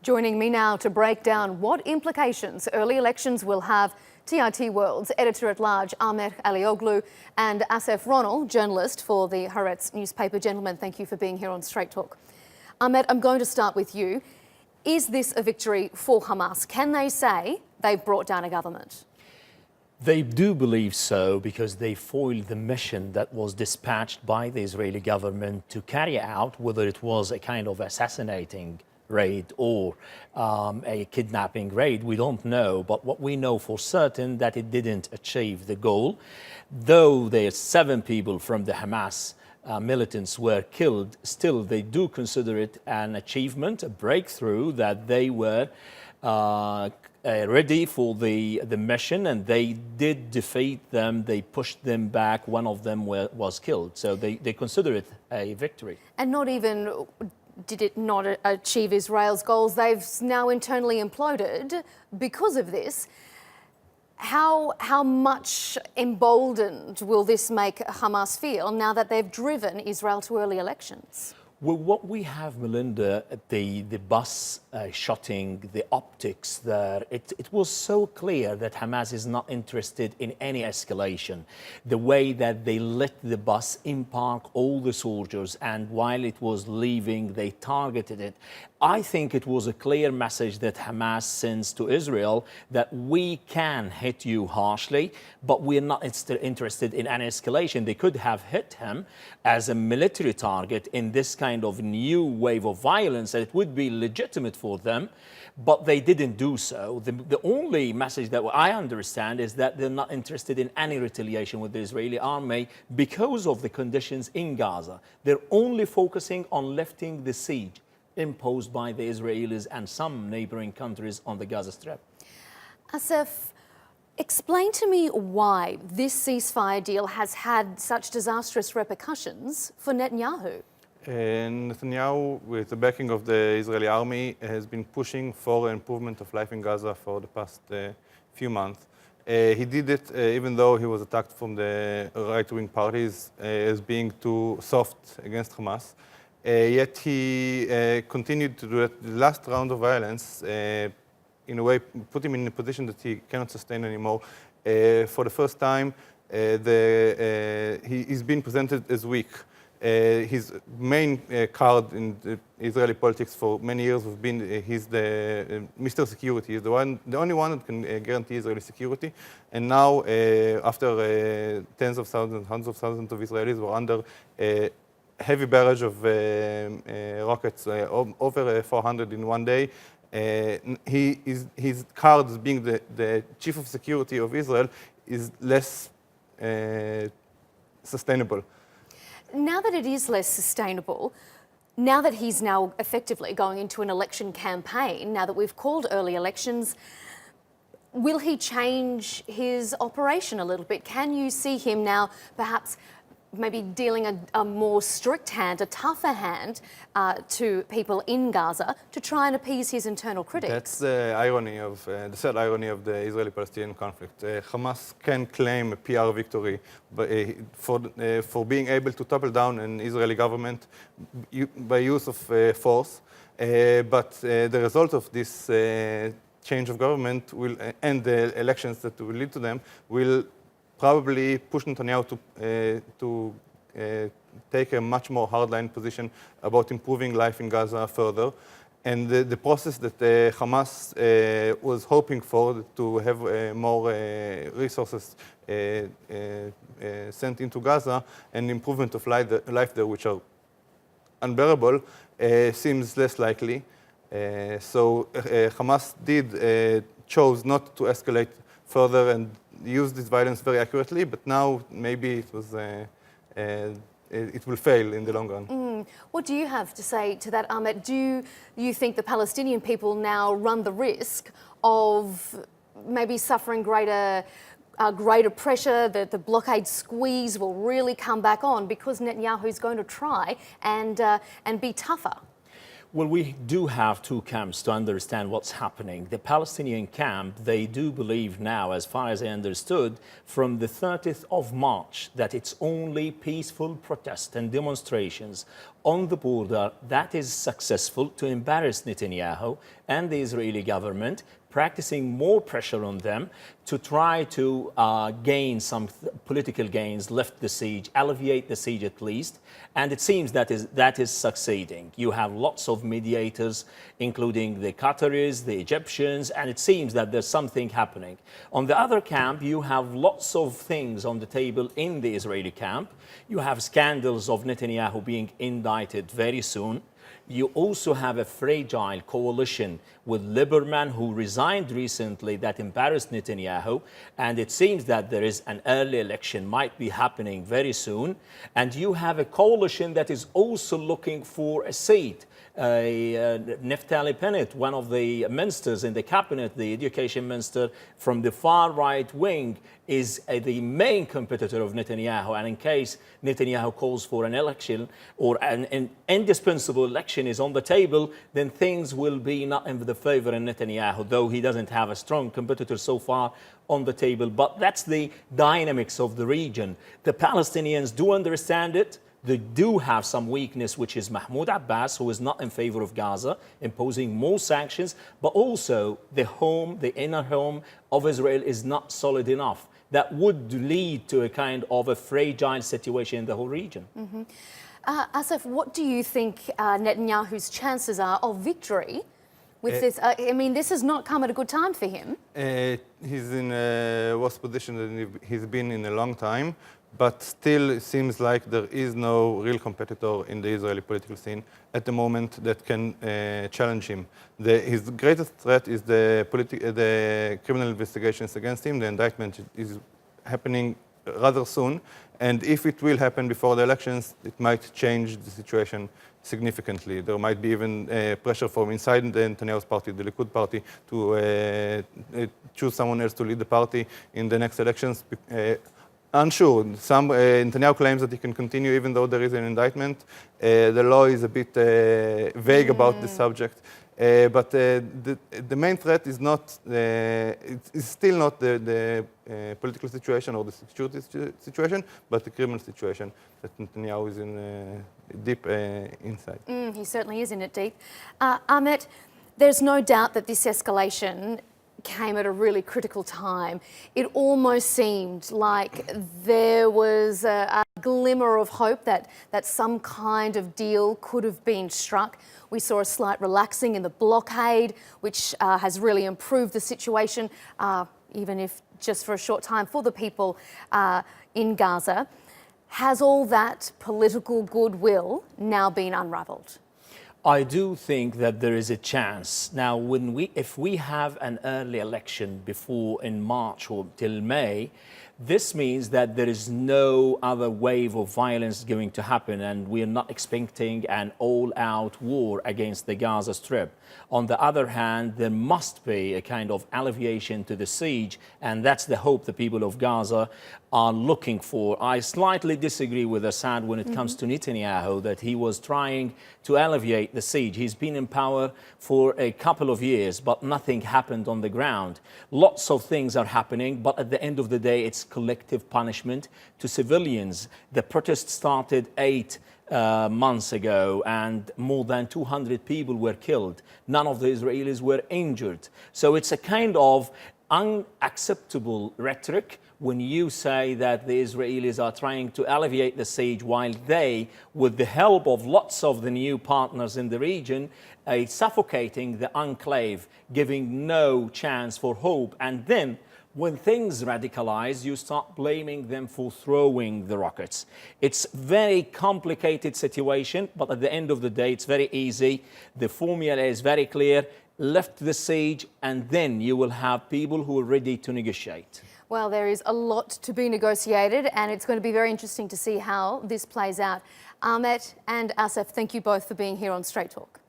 Joining me now to break down what implications early elections will have, TRT World's editor-at-large Ahmet Alioglu and Asef Ronald, journalist for the Haaretz newspaper. Gentlemen, thank you for being here on Straight Talk. Ahmet, I'm going to start with you. Is this a victory for Hamas? Can they say they've brought down a government? They do believe so because they foiled the mission that was dispatched by the Israeli government to carry out, whether it was a kind of assassinating raid or a kidnapping raid, we don't know. But what we know for certain that it didn't achieve the goal. Though there's 7 people from the Hamas militants were killed, still they do consider it an achievement, a breakthrough, that they were ready for the mission, and they did defeat them. They pushed them back. One of them was killed. So they consider it a victory. And not even did it not achieve Israel's goals, they've now internally imploded because of this. How much emboldened will this make Hamas feel now that they've driven Israel to early elections? Well, what we have, Melinda, the bus shooting, the optics there, it was so clear that Hamas is not interested in any escalation. The way that they let the bus impark all the soldiers, and while it was leaving, they targeted it. I think it was a clear message that Hamas sends to Israel that we can hit you harshly, but we're not interested in an escalation. They could have hit him as a military target in this kind of new wave of violence, and it would be legitimate for them, but they didn't do so. The only message that I understand is that they're not interested in any retaliation with the Israeli army because of the conditions in Gaza. They're only focusing on lifting the siege imposed by the Israelis and some neighboring countries on the Gaza Strip. Asef, explain to me why this ceasefire deal has had such disastrous repercussions for Netanyahu. Netanyahu, with the backing of the Israeli army, has been pushing for improvement of life in Gaza for the past few months. He did it even though he was attacked from the right-wing parties as being too soft against Hamas. Yet he continued to do it. The last round of violence, in a way, put him in a position that he cannot sustain anymore. For the first time, he's been presented as weak. His main card in the Israeli politics for many years has been he's the Mr. Security. He's the only one that can guarantee Israeli security. And now, after tens of thousands, hundreds of thousands of Israelis were under heavy barrage of rockets, over 400 in one day. His card as being the chief of security of Israel is less sustainable. Now that it is less sustainable, now that he's now effectively going into an election campaign, now that we've called early elections, will he change his operation a little bit? Can you see him now perhaps maybe dealing a more strict hand, a tougher hand to people in Gaza to try and appease his internal critics? That's the irony of the sad irony of the Israeli-Palestinian conflict. Hamas can claim a PR victory for being able to topple down an Israeli government by use of force, but the result of this change of government will, and the elections that will lead to them, will probably push Netanyahu to take a much more hardline position about improving life in Gaza further. And the process that Hamas was hoping for, to have more resources sent into Gaza and improvement of life there, which are unbearable, seems less likely. So Hamas chose not to escalate further and used this violence very accurately, but now maybe it will fail in the long run. What do you have to say to that, Ahmet? Do you think the Palestinian people now run the risk of maybe suffering greater pressure, that the blockade squeeze will really come back on because Netanyahu is going to try and be tougher? Well, we do have two camps to understand what's happening. The Palestinian camp, they do believe now, as far as I understood, from the 30th of March, that it's only peaceful protest and demonstrations on the border that is successful to embarrass Netanyahu and the Israeli government, practicing more pressure on them to try to gain some political gains, lift the siege, alleviate the siege at least. And it seems that is succeeding. You have lots of mediators, including the Qataris, the Egyptians, and it seems that there's something happening. On the other camp, you have lots of things on the table in the Israeli camp. You have scandals of Netanyahu being indicted very soon. You also have a fragile coalition with Lieberman, who resigned recently, that embarrassed Netanyahu. And it seems that there is an early election might be happening very soon. And you have a coalition that is also looking for a seat. Naftali Bennett, one of the ministers in the cabinet, the education minister from the far right wing, is the main competitor of Netanyahu. And in case Netanyahu calls for an election or an indispensable election is on the table, then things will be not in the favor of Netanyahu, though he doesn't have a strong competitor so far on the table. But that's the dynamics of the region. The Palestinians do understand it. They do have some weakness, which is Mahmoud Abbas, who is not in favor of Gaza, imposing more sanctions, but also the inner home of Israel is not solid enough. That would lead to a kind of a fragile situation in the whole region. Mm-hmm. Asaf, what do you think Netanyahu's chances are of victory with this? I mean, this has not come at a good time for him. He's in a worse position than he's been in a long time. But still, it seems like there is no real competitor in the Israeli political scene at the moment that can challenge him. His greatest threat is the criminal investigations against him. The indictment is happening rather soon. And if it will happen before the elections, it might change the situation significantly. There might be even pressure from inside the Netanyahu's party, the Likud party, to choose someone else to lead the party in the next elections. Unsure. Netanyahu claims that he can continue even though there is an indictment. The law is a bit vague about the subject. But the main threat is not, it's still not the political situation or the security situation, but the criminal situation that Netanyahu is in deep inside. He certainly is in it deep. Ahmet, there's no doubt that this escalation came at a really critical time. It almost seemed like there was a glimmer of hope that some kind of deal could have been struck. We saw a slight relaxing in the blockade, which has really improved the situation, even if just for a short time, for the people in Gaza. Has all that political goodwill now been unravelled? I do think that there is a chance. Now, if we have an early election before in March or till May, this means that there is no other wave of violence going to happen, and we are not expecting an all-out war against the Gaza Strip. On the other hand, there must be a kind of alleviation to the siege, and that's the hope the people of Gaza are looking for. I slightly disagree with Assad when it comes to Netanyahu, that he was trying to alleviate the siege. He's been in power for a couple of years, but nothing happened on the ground. Lots of things are happening, but at the end of the day, it's collective punishment to civilians. The protest started 8 months ago, and more than 200 people were killed. None of the Israelis were injured. So it's a kind of unacceptable rhetoric when you say that the Israelis are trying to alleviate the siege while they, with the help of lots of the new partners in the region, are suffocating the enclave, giving no chance for hope. And then when things radicalize, you start blaming them for throwing the rockets. It's a very complicated situation, but at the end of the day, it's very easy. The formula is very clear. Lift the siege, and then you will have people who are ready to negotiate. Well, there is a lot to be negotiated, and it's going to be very interesting to see how this plays out. Ahmet and Asaf, thank you both for being here on Straight Talk.